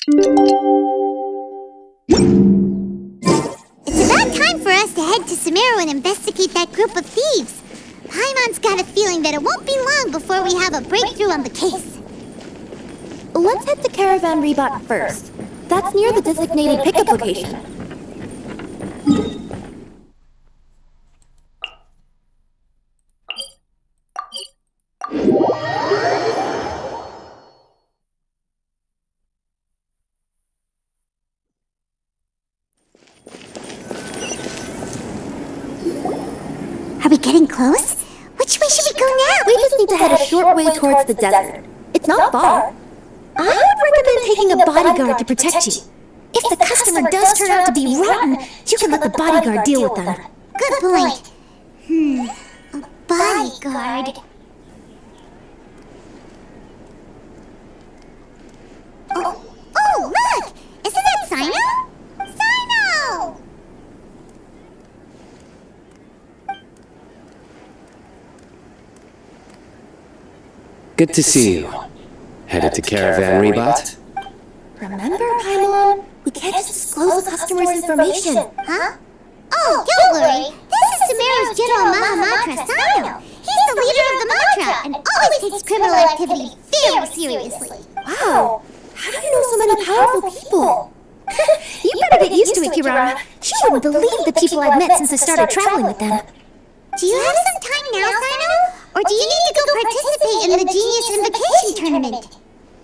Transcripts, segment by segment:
It's about time for us to head to Sumeru and investigate that group of thieves. Paimon's got a feeling that it won't be long before we have a breakthrough on the case. Let's head to Caravan Rebot first. That's near the designated pickup location. Are we getting close? Which way should we go now? We just need to head a short way towards the desert. It's not far. I would recommend taking a bodyguard to protect you. If the customer does turn out to be rotten, you can let the bodyguard deal with them. Good point. A bodyguard. Oh, look! Isn't that Sino? Sino! Good to see you. Headed to Caravan Rebot? Remember, Paimon? We can't just disclose the customer's information. Huh? Oh, don't worry. This is Sumeru's General Mahamatra Sino. He's the leader of the mantra and always takes criminal activity very seriously. Wow! How do you know so many powerful people? You better get used to it, Kirara. She wouldn't believe the people I've met since I started traveling with them. Do you have some time now, Sino? Or do you need to go participate in the Genius Invocation Tournament?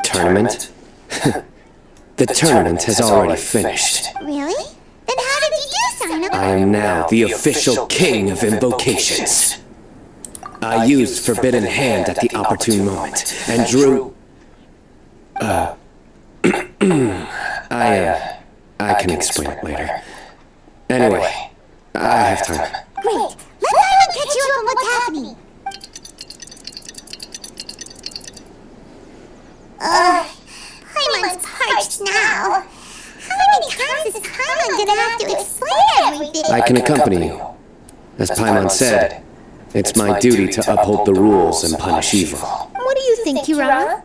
Tournament? The tournament has already finished. Really? Then how did you do, Sino? I am now the official king of invocations. I used Forbidden Hand at the opportune moment, and drew... I can explain it later. Anyway, I have time. Great. Let Paimon catch you up on what's happening. Paimon's parched now. How many times is Paimon gonna have to explain everything? I can accompany you. As Paimon said, it's my duty to uphold the rules and punish evil. What do you think, Kirara?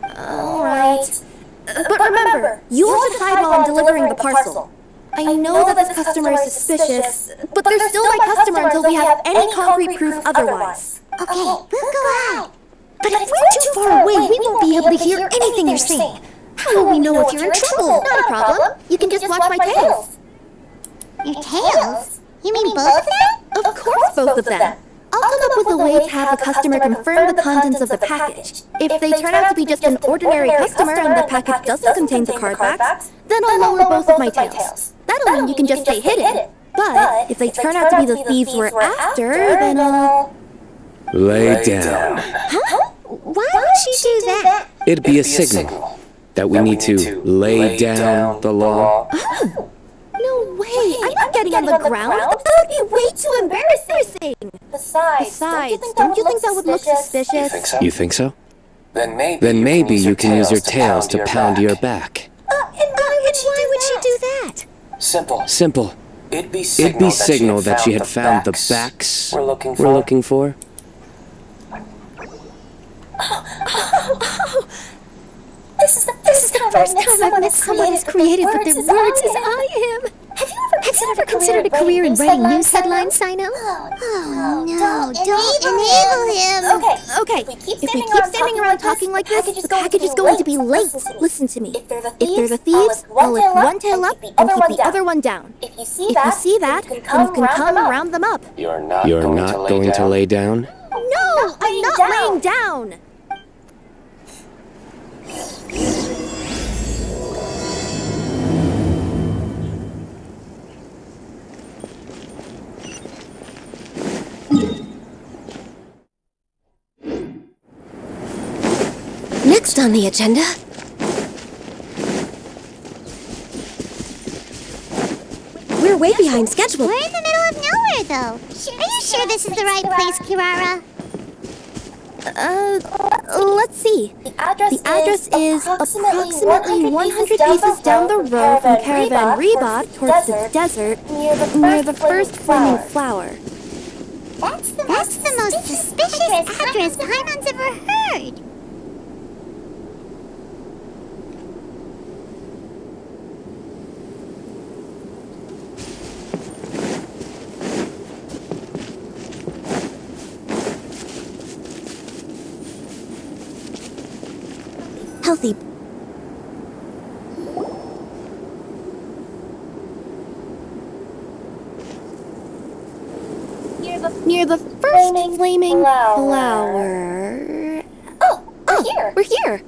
Alright. But remember, you'll decide while I'm delivering the parcel. I know that this customer is suspicious, but they're still my customer until we have any concrete proof otherwise. Okay, we'll go out. But if we're too far away, we won't be able to hear anything you're saying. How will we know if you're in trouble? Not a problem. You can just watch my tails. Your tails? You mean both of them? Of course, both of them. I'll come up with a way to have the customer confirm the contents of the package. If they turn out to be just an ordinary customer and the package doesn't contain the card backs, then I'll lower both of my tails. That'll mean you can just stay hidden. But if they turn out to be the thieves we're after, then I'll... Lay down. Huh? Why would she do that? It'd be a signal that we need to lay down the law. Oh, no way! I'm not getting on the ground. That would be way too embarrassing. Besides, don't you think that would look suspicious? You think so? Then maybe you can use your tails to pound your back. And why would she do that? Simple. It'd be signal that she had found the backs we're looking for. This is the first time I've met someone as creative with their words as I am. Have you ever considered a career in writing news headlines, Sino? Oh no, don't enable him. Okay. If we keep standing around talking like this, the package is going to be late. Listen to me. If they're the thieves, I'll lift one tail up and keep the other one down. If you see that, then you can come and round them up. You're not going to lay down? No, I'm not laying down. Next on the agenda... We're way behind schedule. We're in the middle of nowhere, though. Are you sure this is the right place, Kirara? Let's see. The address is approximately 100 paces down the road from Caravan Rebot towards the desert, near the first flaming flower. That's the most suspicious address Paimon's ever heard. policy. Near the first flaming flower. Oh, here. We're here.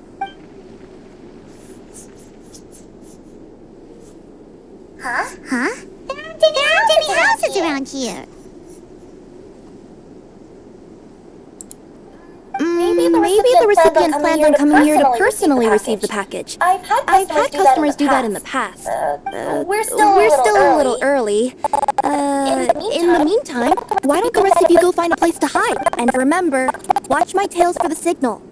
Huh? There aren't any houses around here. Maybe the recipient plans on coming here to personally receive the package. I've had customers do that in the past. We're still a little early. In the meantime, why don't the rest of you go find a place to hide? And remember, watch my tails for the signal.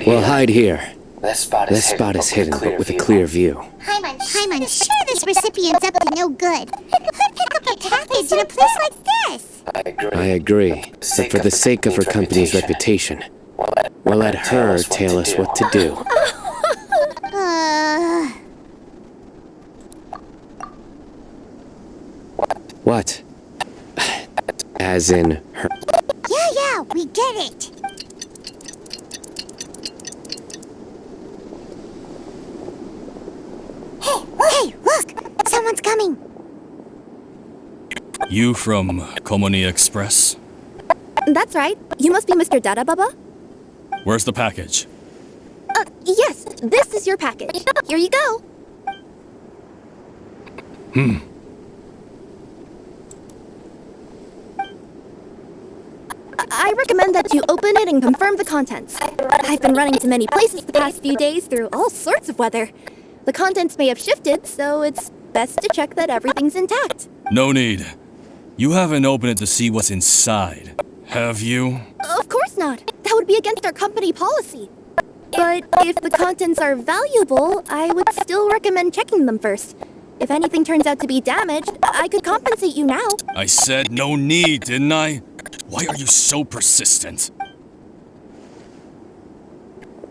We'll hide here. This spot is hidden, but with a clear view. I'm sure this recipient's up to no good. Who'd pick up a package in a place like this? I agree, but for the sake of her company's reputation, we'll let her tell us what to do. What? As in her... Yeah, we get it. Hey, look! Someone's coming. You from Komoni Express? That's right. You must be Mr. Dada Baba? Where's the package? Yes, this is your package. Here you go. I recommend that you open it and confirm the contents. I've been running to many places the past few days through all sorts of weather. The contents may have shifted, so it's best to check that everything's intact. No need. You haven't opened it to see what's inside, have you? Of course not. That would be against our company policy. But if the contents are valuable, I would still recommend checking them first. If anything turns out to be damaged, I could compensate you now. I said no need, didn't I? Why are you so persistent?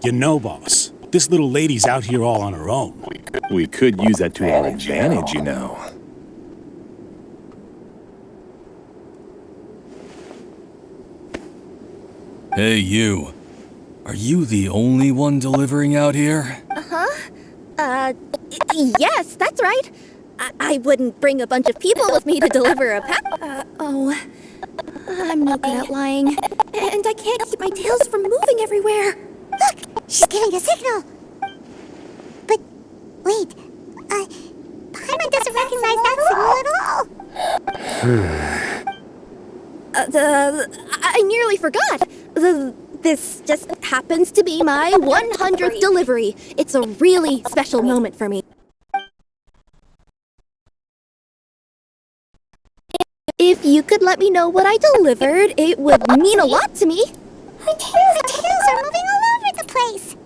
You know, boss, this little lady's out here all on her own. We could use that to our advantage, you know. Hey, you. Are you the only one delivering out here? Yes, that's right. I wouldn't bring a bunch of people with me to deliver a pack. I'm no good at lying. And I can't keep my tails from moving everywhere. Look, she's giving a signal. But wait, Paimon doesn't recognize that signal at all. I nearly forgot. This just happens to be my 100th delivery. It's a really special moment for me. If you could let me know what I delivered, it would mean a lot to me. Her tails are moving all over the place.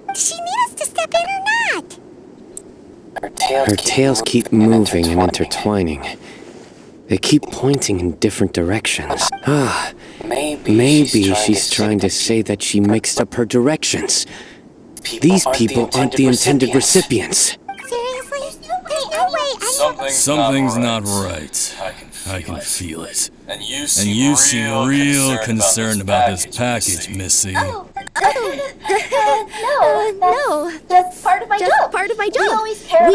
Does she need us to step in or not? Her tails keep moving and intertwining. They keep pointing in different directions. Maybe she's trying to say that she mixed up her directions. These people aren't the intended recipients. Seriously? There's no way Something's not right. I can feel it. And you seem real concerned about this package, Missy. No, That's part of my job. part of my job. We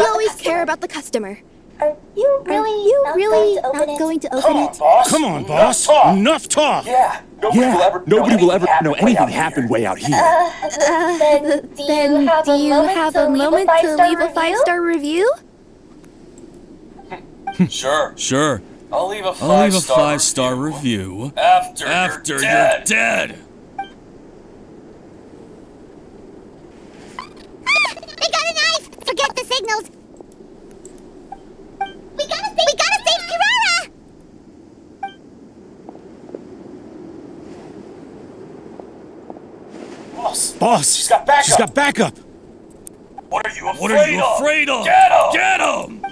always care about about the customer. Are you really not going to open it? Come on, boss. Enough talk. Yeah, nobody will ever know anything happened way out here. Then do you have a moment to leave a 5-star review? Sure. I'll leave a 5-star review after you're dead. They got a knife! Forget the signals! We gotta save Kirara! Boss, she's got backup. What are you afraid of? Get him!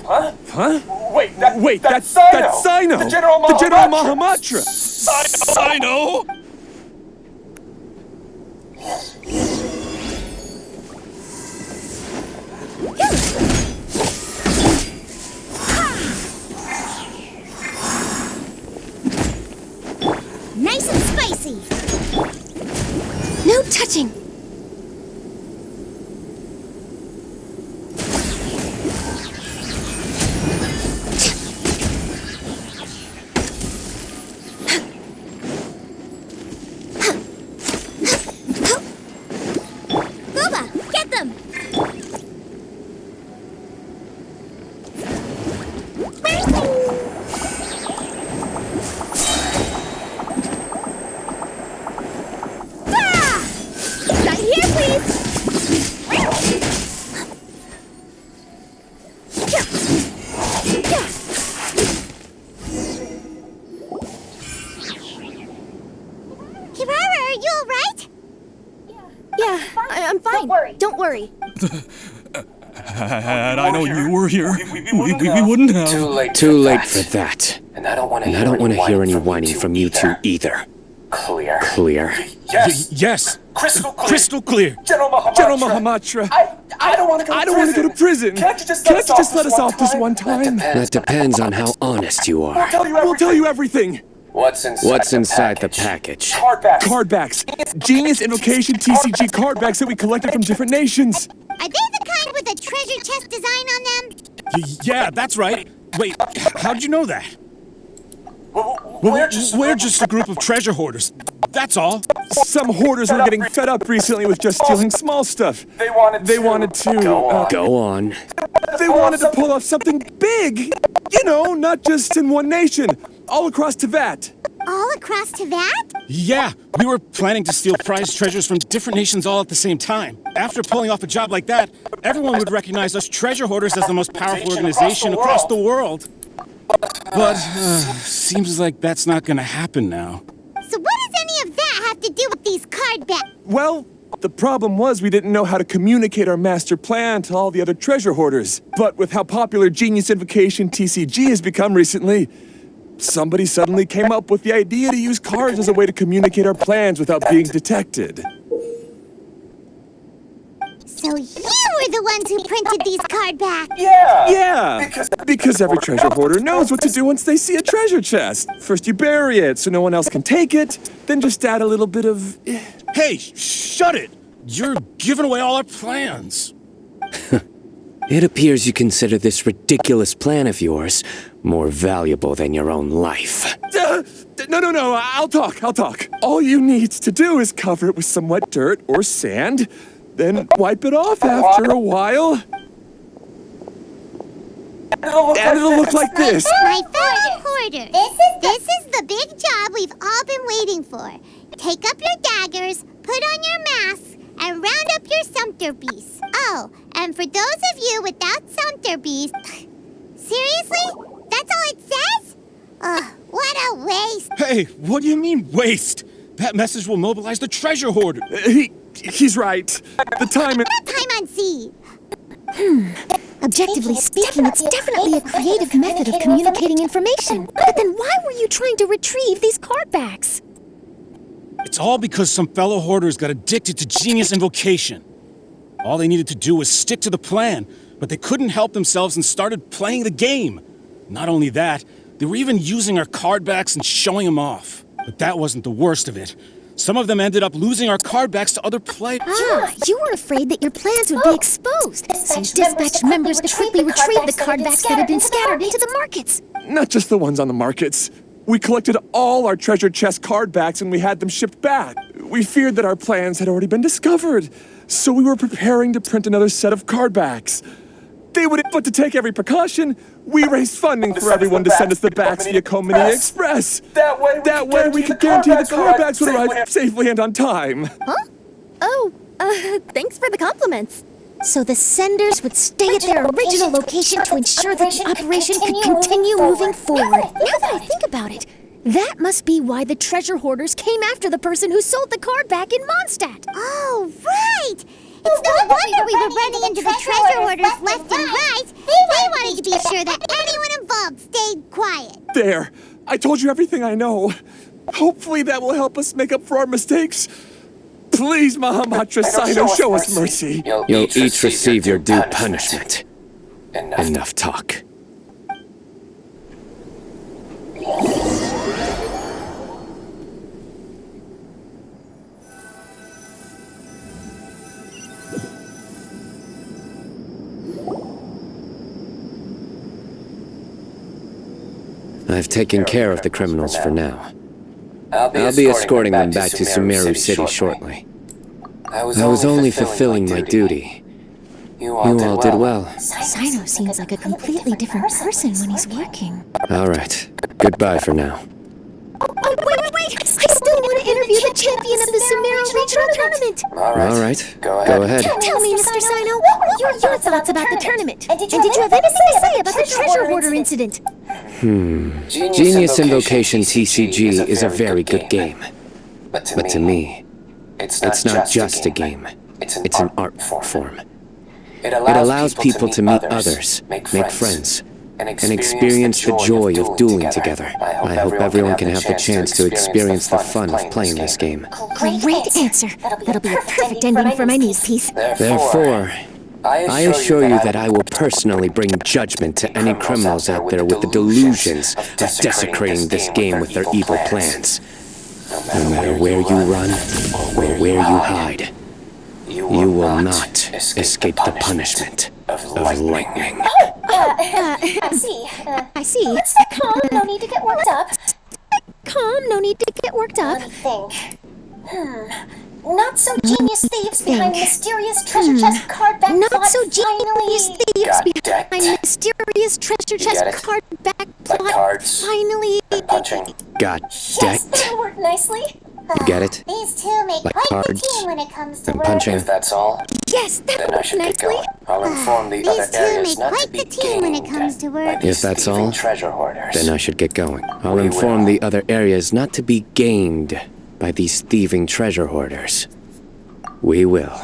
Huh? Wait, that's Sino! The General Mahamatra! Sino? Nice and spicy. No touching. Booba, get them. Right here, please. Kirara, are you all right? Yeah, I'm fine. Don't worry. Had I known you were here, we wouldn't have. Too late for that. And I don't want to hear any whining from you two either. Clear. Yes! Crystal clear. General Mahamatra! I don't want to go to prison! Can't you just let us off this one time? That depends on how honest you are. We'll tell you everything! What's inside the package? Card backs. Genius Invocation TCG card backs that we collected from different nations. Are they the kind with a treasure chest design on them? Yeah, that's right. Wait, how'd you know that? Well, we're just a group of treasure hoarders. That's all. Some hoarders were getting fed up recently with just stealing small stuff. They wanted to... Go on. They wanted to pull off something big! You know, not just in one nation. All across Tibet. All across Tibet? Yeah, we were planning to steal prized treasures from different nations all at the same time. After pulling off a job like that, everyone would recognize us treasure hoarders as the most powerful organization across the world. But, seems like that's not gonna happen now. So what does any of that have to do with these card backs? Well, the problem was we didn't know how to communicate our master plan to all the other treasure hoarders. But with how popular Genius Invocation TCG has become recently, somebody suddenly came up with the idea to use cards as a way to communicate our plans without being detected. So you were the ones who printed these card backs? Yeah! Because every treasure hoarder knows what to do once they see a treasure chest. First you bury it so no one else can take it, then just add a little bit of... Hey, shut it! You're giving away all our plans. It appears you consider this ridiculous plan of yours more valuable than your own life. No, I'll talk. All you need to do is cover it with some wet dirt or sand, then wipe it off after a while. And it'll look like this. My fellow hoarders, this is the big job we've all been waiting for. Take up your daggers, put on your masks, and round up your sumpter beasts. Oh, and for those of you without sumpter beasts, seriously? That's all it says? What a waste. Hey, what do you mean, waste? That message will mobilize the treasure hoarder. He's right. The time... What a time on sea. Objectively speaking, it's definitely a creative method of communicating information. But then why were you trying to retrieve these card backs? It's all because some fellow hoarders got addicted to Genius Invocation. All they needed to do was stick to the plan, but they couldn't help themselves and started playing the game. Not only that, they were even using our card backs and showing them off. But that wasn't the worst of it. Some of them ended up losing our card backs to other players. You were afraid that your plans would be exposed, so you dispatched members to quickly retrieve the card backs that had been scattered into the markets. Not just the ones on the markets. We collected all our treasure chest card backs and we had them shipped back. We feared that our plans had already been discovered, so we were preparing to print another set of card backs. But to take every precaution, we raised funding for everyone to send us the backs via Komini Express. That way we could guarantee the card backs would arrive safely and on time. Huh? Oh, thanks for the compliments. So the senders would stay at their original location to ensure that the operation could continue moving forward. Now that I think about it, that must be why the treasure hoarders came after the person who sold the card back in Mondstadt. Oh, right! It's no wonder we were running into the treasure hoarders left and right. They wanted to be sure that anyone involved stayed quiet. There! I told you everything I know. Hopefully that will help us make up for our mistakes. Please, Mahamatra Sino, show us mercy. You'll each receive your due punishment. Enough talk. I've taken care of the criminals for now. I'll be escorting them back to Sumeru City shortly. I was only fulfilling my duty. You all did well. Sino seems like a completely different person when he's working. All right. Goodbye for now. Oh, wait! I still want to interview the champion of the Sumeru Regional Tournament! All right. Go ahead. Tell me, Mr. Sino, what were your thoughts about the tournament? And did you have anything to say about the treasure hoarder incident? Genius Invocation TCG is a very good game. But to me, it's not just a game. It's an art form. It allows people to meet others, make friends, and experience the joy of dueling together. I hope everyone can have the chance to experience the fun of playing this game. Great answer. That'll be a perfect ending for my news piece. Therefore, I assure you that I will personally bring judgment to any criminals out there with the delusions of desecrating this game with their evil plans. No matter where you run or where you hide, you will not escape the punishment of lightning. I see. Let's calm, no need to get worked up. Calm, no need to get worked up. Let me think. Not so genius thieves behind mysterious treasure chest card back plot. Not so genius thieves behind mysterious treasure chest card back plot. Finally. Got Yes, decked. that'll work nicely. Get it? These two make Like quite the cards team when it comes to and work. punching. That's all. Yes, that worked nicely. I'll inform the These other two areas make not to quite be the team when it gained comes to by work. these If that's thieving all, treasure hoarders. Then I should get going. I'll inform the other areas not to be gained by these thieving treasure hoarders. We will.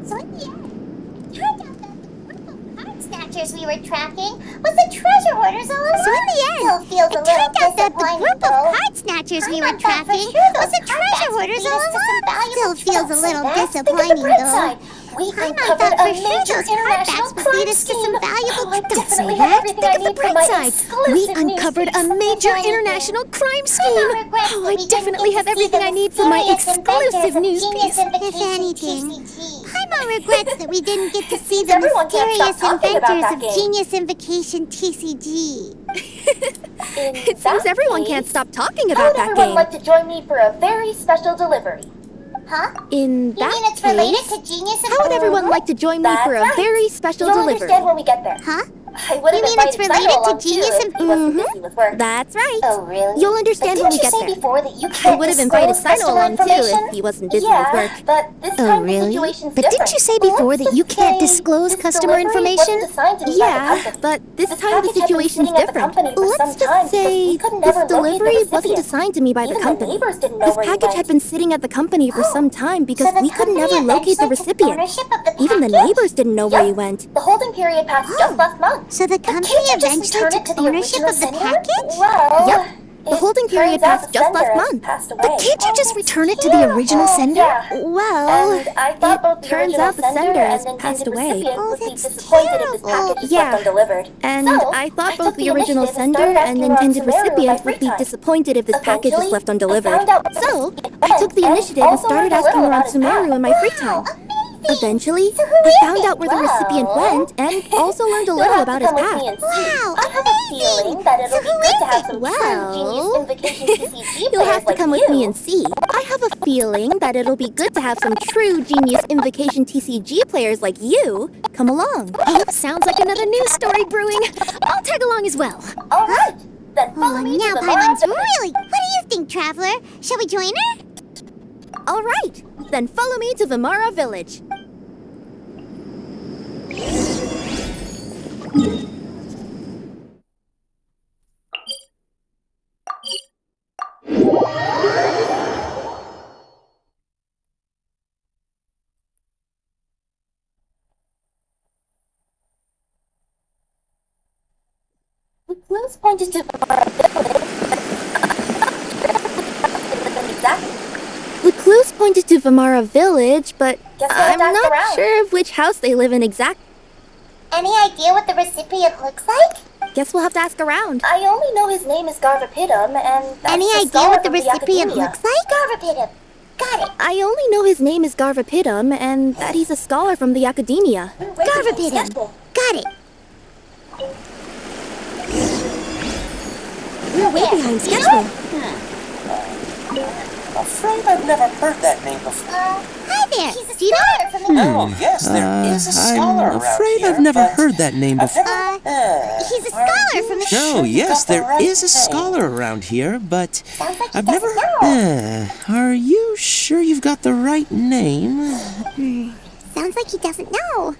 So in the end, turned out that the group of card snatchers we were tracking was the treasure hoarders all along. So in the end, it turned out that the group of card snatchers we were tracking was the treasure hoarders all along. Still feels a little disappointing though. We I uncovered thought a for sure major those international cardbacks would lead crime us to some scheme. valuable I Don't say definitely have that. everything Think I of the need for bright my side. We exclusive news uncovered piece. a major If anything, international crime I scheme. don't regret Oh, that I we didn't definitely get have to see everything the I need for my mysterious exclusive inventors of news Genius piece. If anything, Paimon regrets that we didn't get to see the Everyone can't mysterious stop talking about inventors that of game. Genius Invocation TCG. It seems everyone can't stop talking How about would that everyone game. like to join me for a very special delivery? Huh? In You that mean it's related case, to Genius how would everyone like to join me for a That's right. very special You'll delivery? understand when we get there. Huh? I would have You mean it's invited related Sino to along too Genius if he wasn't busy with work. That's right. Oh, really? You'll understand when we get But there. didn't you say before that you I can't would have invited disclose Sino customer along too information? if he wasn't busy Yeah, with work. but this Oh, time really? the situation's But didn't you say before Let's that you just can't say disclose this customer delivery information? wasn't assigned to me by the Yeah, company. but this This time the package had been situation's sitting at the different. company for Let's some just time because say we couldn't this ever locate the delivery wasn't recipient. assigned to me by the Even the company. neighbors didn't know This where he package had went. been sitting at the company for some time because So the we could company never locate the eventually took recipient. ownership of the Even the package? neighbors didn't know where he went. The holding period passed just last month. So the But company can't you just eventually return it took to the ownership original of the sender? package? Well, Yep. The holding period passed just last month. But can't you just return it to the original sender? Yeah. Well, And I thought both the turns original out the sender has and passed intended away. recipient Oh, would be that's disappointed if this terrible. package is Yeah. left undelivered. And So, I thought took both the the original initiative and sender started and asking the around intended Sumeru in my recipient free would be time. disappointed if this package is Eventually, left I undelivered. found out where So, the I took the and initiative and also started learned a asking little around about his Sumeru in my free time. Eventually, I found out where the recipient went and also learned a little about his path. Wow, I have a feeling that it'll be good to have some true Genius Well, Invocation TCG You'll have players to like come you. with me and see. I have a feeling that it'll be good to have some true Genius Invocation TCG players like you come along. Oh, sounds like another news story brewing. I'll tag along as well. All right, then follow Oh, me now to the Paimon's lab. really... What do you think, Traveler? Shall we join her? All right, then follow me to Vimara Village. clues pointed to Vamara Village. The clues pointed to Vamara Village, but Guess we'll have I'm to ask not around. sure of which house they live in exactly. Any idea what the recipient looks like? Guess we'll have to ask around. I only know his name is Garvapitum, and that's Any the idea scholar what the from recipient Academia. looks like? Garvapitum. Got it. I only know his name is Garvapitum, and that he's a scholar from the Academia. Garvapitum. Got it. We're way behind schedule. Afraid I've never heard that name before. Hi there. He's a Do you know? scholar from the Oh, yes, there is a scholar I'm around afraid here, I've never but heard that name I've before. never- He's a scholar from the... Oh, yes, there is a scholar around here, but Sounds like he I've never... doesn't know. Are you sure you've got the right name? Sounds like he doesn't know.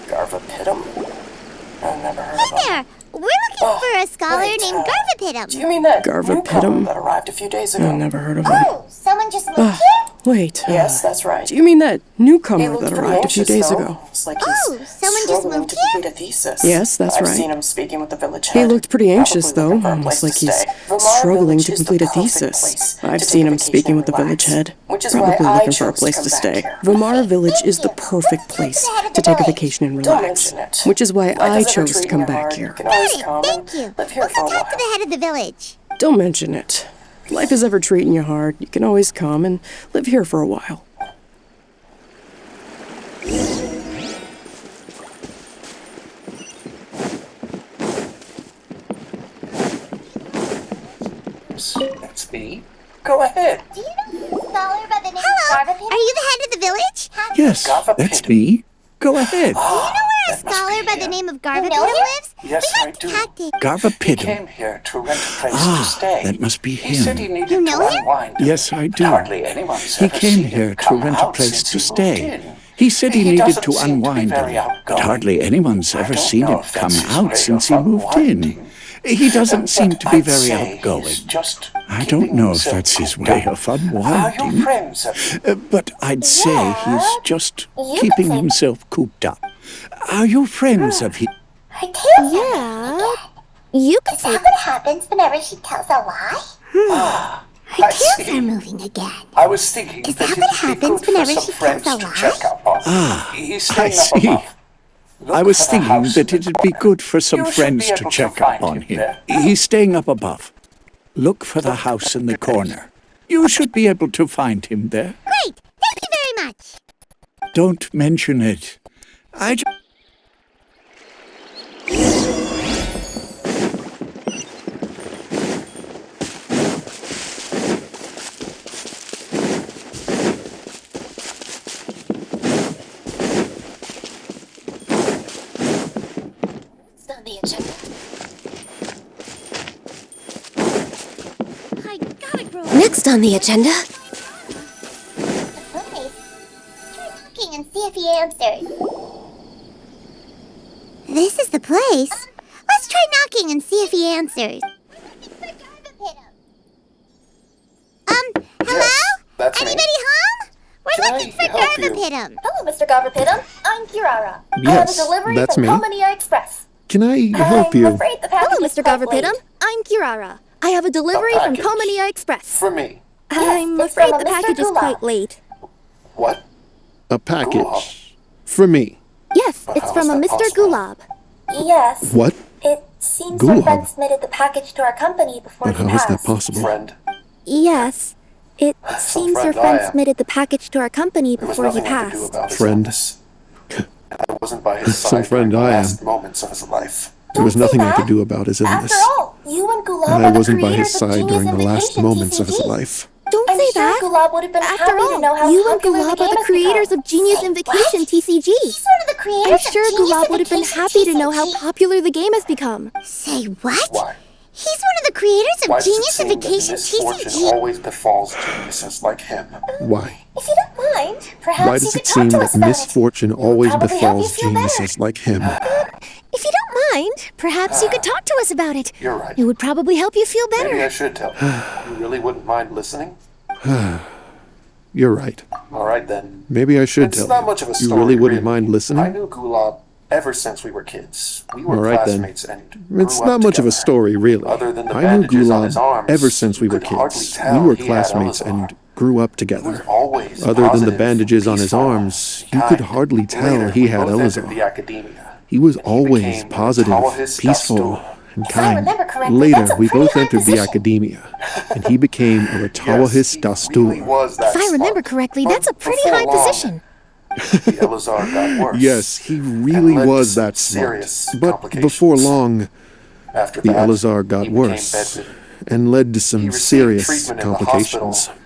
Garvapitum? I've never heard of Hi him. there. We're looking for a scholar wait, named Do Garvapitum. you mean that Garvapitum? newcomer that arrived a few days ago? I've never heard of him. Oh, someone just moved here? Wait. Yes, that's right. Do you mean that He newcomer looked that pretty arrived a few anxious, days though. ago? It's like Oh, he's someone just struggling moved to here? complete a thesis. Yes, that's I've right. seen him speaking with the village He head. looked pretty anxious, Probably though, looking for a almost place like to he's stay. Vamara struggling Village to is the complete a perfect thesis. place to I've take seen a him vacation speaking and with the village relax, head. which is Probably why I looking for a chose place to to come stay. back here. Vamara Village is the you. perfect Let's place go to the head of to the take a village. vacation and Don't relax. mention it. Which is why Life I is ever chose to treating come you back hard. here. You can always Got it. come and Thank you. live here We'll for a go talk to the while. head of the village. Don't mention it. Life is ever treating you hard. You can always come and live here for a while. That's me. Go ahead. Do you know a scholar by the name Hello. of Garvapitum? Are you the head of the village? Yes, Garvapitum. that's me. Go ahead. Do you know where a That must scholar be by the him. name of know Garvapitum him? lives? Yes, we I got do. tactic. He Garvapitum. came here to rent a place to Ah, stay. that must be He said he him. needed You know to him? unwind. Yes, I do. Hardly anyone's He ever came seen here him to come rent a out place since to he stay. moved in. He said he He needed doesn't to seem to be unwind a very lot, but outgoing. hardly anyone's I ever don't seen know him if come that's his out way since of he moved in. unwinding. He doesn't seem But to be I'd very say outgoing. he's just I don't keeping know if himself that's his cooped way up. of How are your unwinding. friends? But I'd say he's just you keeping could say- himself cooped up. Are you friends of his? I can't Yeah. You could Is say that what happens whenever she tells a lie? Her I tails see. are moving again. I was thinking Is that that it what would be happens good for whenever some she friends tells a to lie? check up on. He's I staying up see. above. Look I was for the thinking house that in the it'd be corner. good for some You should friends be to able to check find up on him him. there. He's staying up above. Look for the house in the corner. You should be able to find him there. Great. Thank you very much. Don't mention it. It's on the agenda. I gotta grow up. next on the agenda. Okay. Try knocking and see if he answers. This is the place. Let's try knocking and see if he answers. Hello? That's me. Anybody home? We're Can looking I for help you? Garvapitum. Hello, Mr. Garvapitum. I'm Kirara. I have a Yes, delivery that's from me. Komania Express. Can I help I'm you? afraid the package Hello, is Mr. quite late. Garvapitum. I'm Kirara. I have a delivery from package. Komania Express. For me. I'm it's afraid from a the Mr. package is Gulab. quite late. What? A Gulab. package. For me. Yes, But it's how from is a that Mr. possible? Gulab. Yes. What? It seems your Gulab? friend submitted the package to our company before But he how is passed. that possible? Friend. Yes. It Some seems your friend I friend am. submitted the package to our company There was before he nothing I could do passed. about his Friend. illness. I wasn't by his Some side friend during the I am. last moments of his life. There was Don't say nothing I that. could do about his illness. After all, you and Gulab I are the wasn't by his creators of side Genius during the last Invitation moments of his TCG. life. Don't I'm say sure that. Gulab would have been After happy to know all, how you and popular Gulab the are game the has creators become. of Genius Say Invocation what? TCG. He's one of the creators I'm sure of Genius Gulab would have been Invocation happy to know how TCG. popular the game has become. Say what? Why? He's one of the creators of Why does it Genius seem that Vacation misfortune TCG. always befalls geniuses like him? Why? If you don't mind, perhaps Why you does could it talk seem to that us about misfortune it. always Probably help you befalls feel better. geniuses like him? If you don't mind, perhaps you could talk to us about it. You're right. It would probably help you feel better. Maybe I should tell you. You really wouldn't mind listening? You're right. All right then. Maybe I should It's tell not you. much of a You story, really wouldn't really. mind I listening? knew Gulab ever since we were kids. We were All right, then. classmates and It's grew not up much of a together. story, really. Other than the I knew bandages on his Gulab arms, ever since we you were could hardly kids. tell We were he had classmates Elazar. and grew up He was together. always Other than the positive, bandages on his peaceful, arms, you kind. could hardly tell Later, he we had both entered the Elazar. academia. He was and always became positive, Taoist peaceful, Dastur. and If I kind. remember correctly, Later, that's a we pretty both high entered the position. academia, and he became a Yes, Taoist he Dastur. really was that If I remember smart. correctly, But that's a pretty before high long, position. The Elazar got worse. Yes, he really led to was some that smart. serious But complications. before long, After the that, Elazar got he became worse bedridden. and led to He some received serious treatment in the complications. hospital,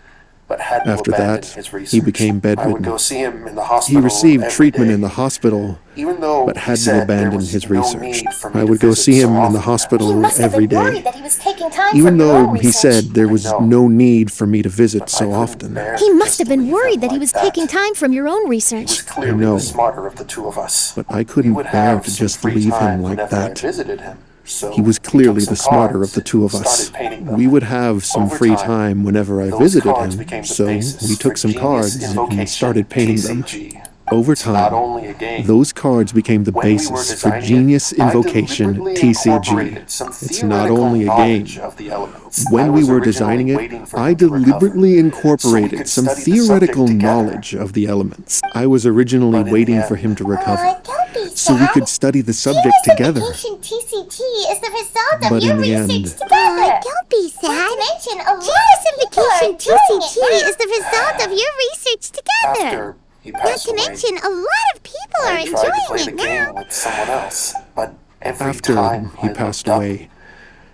but had to After abandon that, his he research. became I would bedridden. go see him in the He hospital received every treatment day. in the hospital, Even though but he had to said there abandon was his no research. need for me I to would go visit see so him in the often. He hospital must have every been worried day, that he was taking time even from your though own he research. said there was know. no need for me to visit I so couldn't often. bear He to must just have been leave worried him that he like was that. taking time from your own He was research. clearly know. the smarter of the two of us. But I We couldn't would bear have to some just free leave time him like whenever I that. visited him. So He was we clearly took the some smarter cards of the two of and us. started painting them. We would have some Over free time, time whenever I those visited cards him, became the so basis we took for some Genius cards and Invocation, started painting them. TCG. Over It's not time, only a game. those cards became the When we were basis for designing Genius it, I Invocation deliberately TCG. incorporated some It's not theoretical only a game. knowledge of the elements. I When we was were originally designing it, waiting for I him to recover, deliberately so we incorporated could some study the subject theoretical together. knowledge of the elements. I was originally But in waiting the for him to recover, Don't be so we sad. could study the subject Genius together. Invocation TCG is the result of But your in the research end- together. Don't be Not sad. to mention, a lot Genius of people are Invocation enjoying TCG it now. is the result of your research together. After he Not passed to away, mention, a lot of people are I tried to play enjoying the it game now. with someone else, but every After time he I passed looked up, away,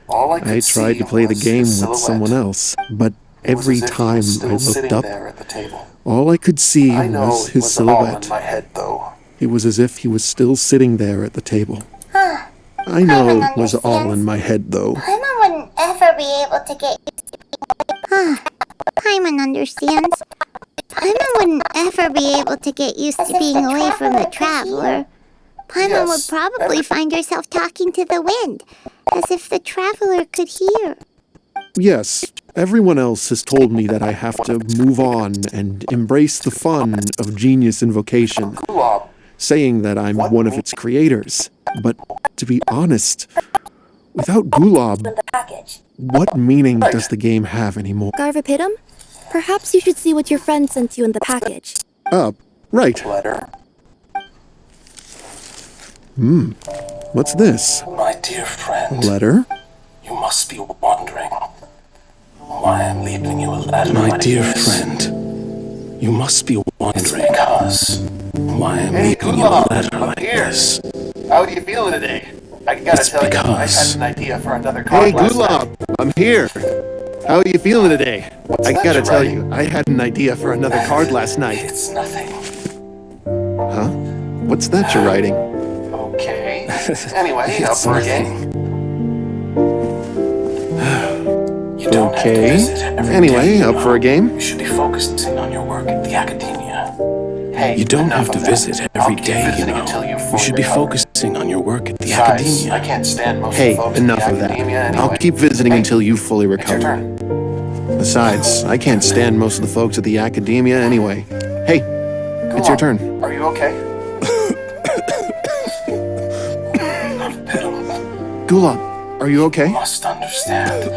all I could I tried to see play the was game his with silhouette. someone else, but It was every as if he time was I still looked sitting up, there at the table. all I could see I know was it his was all in silhouette. my head, though. It was as if he was still sitting there at the table. I know it was all in my head, though. Paimon wouldn't ever be able to get Paimon understands. Paimon wouldn't ever be able to get used to being away from the Traveler. Paimon would Yes, probably find herself talking to the wind, as if the Traveler could hear. Yes, everyone else has told me that I have to move on and embrace the fun of Genius Invocation, Gulab, saying that I'm one of its creators. But to be honest, without Gulab, the package. what meaning does the game have anymore? Garvapitum, perhaps you should see what your friend sent you in the package. Right. letter. What's this? My dear friend, Letter? you must be wondering why I'm leaving you a letter. My like dear this. friend, you must be wondering Because why I'm Hey, leaving you a Gulab, letter I'm like here. this. How are you feeling today? I gotta It's tell you, I because- had an idea for another card last night. I'm here. How are you feeling today? What's that you're writing? I had an idea for another card last night. It's nothing. Huh? What's that you're writing? Okay. Anyway, up for a game. You don't have to Okay. visit every Anyway, day, you up for a know. game? You should be focusing on your work at the academia. Hey, You don't enough have to of that. visit I'll every keep day, you visiting know. until you You fully should be recover. focusing on your work at the Besides, academia. I can't stand most Hey, of the folks enough at of the that. academia anyway. I'll keep visiting Hey, until you fully it's your recover. turn. Besides, I can't stand most of the folks at the academia anyway. Hey, it's your turn. Are you okay? Gulab, are you okay? Must understand.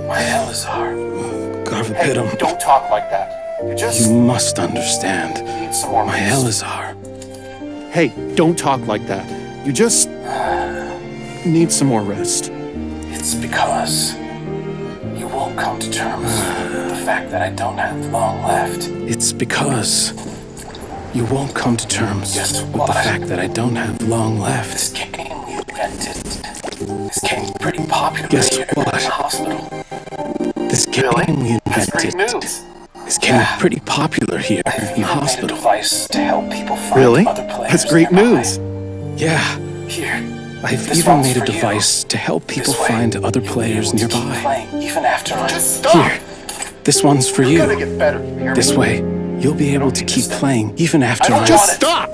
My Elazar. Hey, Garvapitum, don't talk like that. You just you must understand. need some more My rest. Elazar. Hey, don't talk like that. You just need some more rest. It's because you won't come to terms with the fact that I don't have long left. It's because you won't come to terms Guess with the what? fact that I don't have long left. This game you invented is getting pretty popular Guess here what? in the hospital. This game Really? we That's great invented news. is getting Yeah. pretty popular here in the Even made a hospital. device to help people find Really? other players That's great nearby. news. Yeah, Here, I've even made a device to help people find other players nearby. Even after I... Here, this one's for you. You're gonna get better, you hear me? This way, you'll be able to keep playing even after I... Just stop!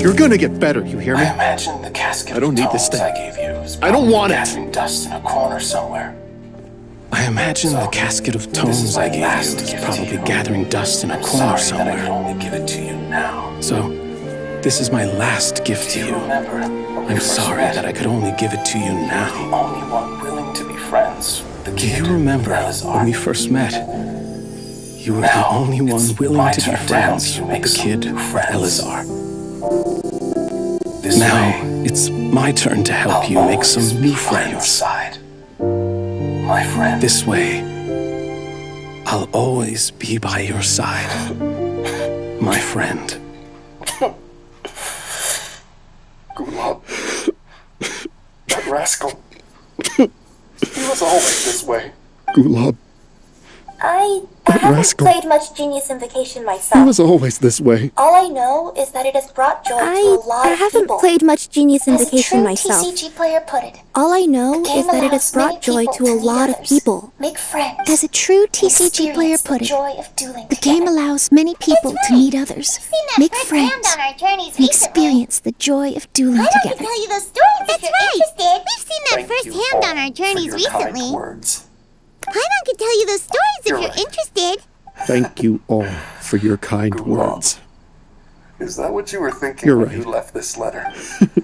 You're gonna get better, you hear me? I imagine the casket I don't need of this tones thing. I gave you is I don't want it. gathering dust in a corner somewhere. I imagine the casket of tones I gave you is probably gathering dust in a corner Sorry that I can somewhere. only give it to you now. So, this is my last gift to Do you you. remember when we I'm first sorry met? that I could only give it to you The now. only one willing to be friends. The Do kid, you remember Elazar. when we first met? You were the Now, only one it's willing my to be turn to friends help you with make the some kid, new friends. Elazar. This Now, way, it's my turn to help I'll you make always some be new by your friends. side. My friend. This way, I'll always be by your side, my friend. Gulab. That rascal. He was always this way. Gulab, I That haven't rascal. played much Genius Invocation he myself. was always this way. All I know is that it has brought joy to a lot I of haven't people. played much Genius As a Invocation true myself. TCG player put it, All I know the game is that it allows has many brought joy people to a meet lot of others, people. make friends, As a true TCG experience player the put it, joy of dueling the game together. allows many people to meet others, make friends, on our journeys and recently. experience the joy of dueling Why don't we together. tell you those stories if you're interested? We've seen that Thank you firsthand all on our for journeys your recently. kind words. Paimon could tell you those stories if You're you're right. interested. Thank you all for your kind Gulab. words. Is that what you were thinking You're when right. you left this letter?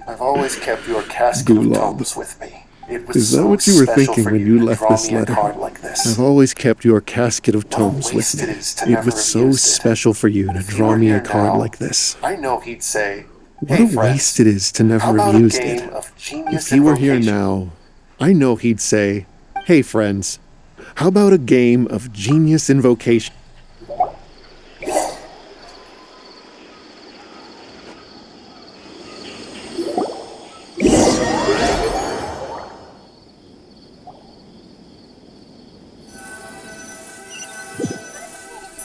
I've always kept your casket of Gulab. tomes with me. It was Is that so what you were special thinking for when you you to left draw this me a letter? card like this. I've always kept your casket of What a tomes with waste me. it is to It never was have so used it. special for you to If you draw were me a here card now, like this. I know he'd say, What "Hey, a friends, waste it is to how never about have a used game it. of Genius If you were here Invocation?" now, I know he'd say, "Hey friends, how about a game of Genius Invocation?"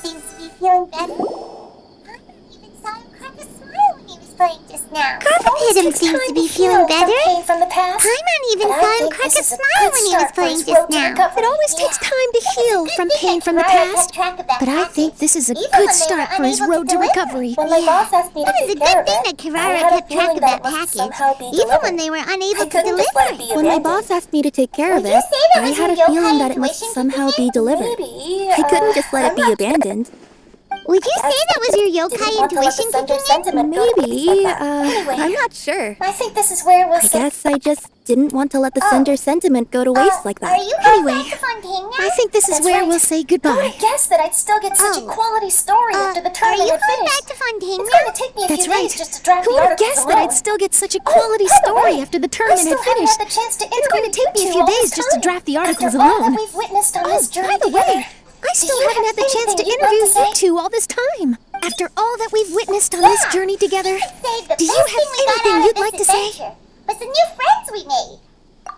Seems to be feeling better. Paimon even saw him crack a smile when he was playing just now. Him seems to be feeling better. Pain from the past. Paimon even And I saw him think crack this a is a smile good when he was start for playing his just road to now. recovery. It always takes time to heal from pain from the past, but I think this is a good start for his road to recovery. When my boss asked me to It was a take good care of thing it, that I Kirara had a kept track feeling of that that it must package, somehow be even delivered. when they were unable I to couldn't just let it be deliver. When my abandoned. boss asked me to take care of Would you it, say that I was had a your feeling yokai that it must intuition somehow kicking be in? delivered. Maybe. I couldn't just let it I'm be not abandoned. Would you say that was your yokai Didn't want to let the intuition Thunder kicking in? sentiment go to waste Maybe, like that. Anyway, I'm not sure. I think this is where we'll I sit. guess I just didn't want to let the Oh. Sender sentiment go to waste like Are that. you going Anyway, back to Fontaine now? I think this is That's where right. we'll say Who goodbye. would have guessed that I'd still get such a Oh. quality story after the Are tournament you had going finished? back to Fontaine It's now? going to take me a That's few right. days just to draft Who the would have articles guessed that I'd alone. still get such a quality By the story way, after the I tournament still had haven't finished? had the chance to It's going to take me a interview few you all days this just to time. draft the articles After all that alone. we've witnessed on this journey By the together, way, I still do you haven't have had the chance to anything you'd like interview to you say? two all this time. After all that we've witnessed on this journey together, Say the do you best have thing we got anything out of you'd this like to say? adventure was the new friends we made.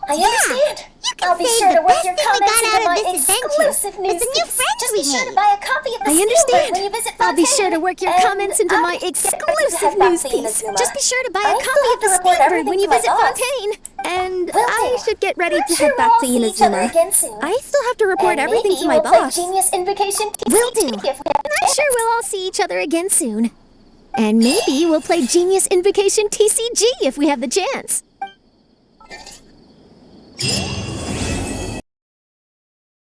I understand. You can I'll be say sure the to work best your thing we comments got into out of my this adventure exclusive was news the new piece. friends Just we be sure to made. buy a copy of the I Steelbook understand. when you visit I'll be Fontaine. sure to work your And comments into I'll my get ready to exclusive head back news to piece. Inazuma. Just be sure to buy I a still copy have of the to report Steelbook everything when you to my visit boss. Fontaine. And Will I do. should get ready I'm to sure head back we'll to see each other Inazuma. again soon. I still have to report And everything maybe to my we'll play boss. Genius Invocation Will TCG do. if we have the I'm sure we'll all see each other again soon. And maybe we'll play Genius Invocation TCG if we have the chance.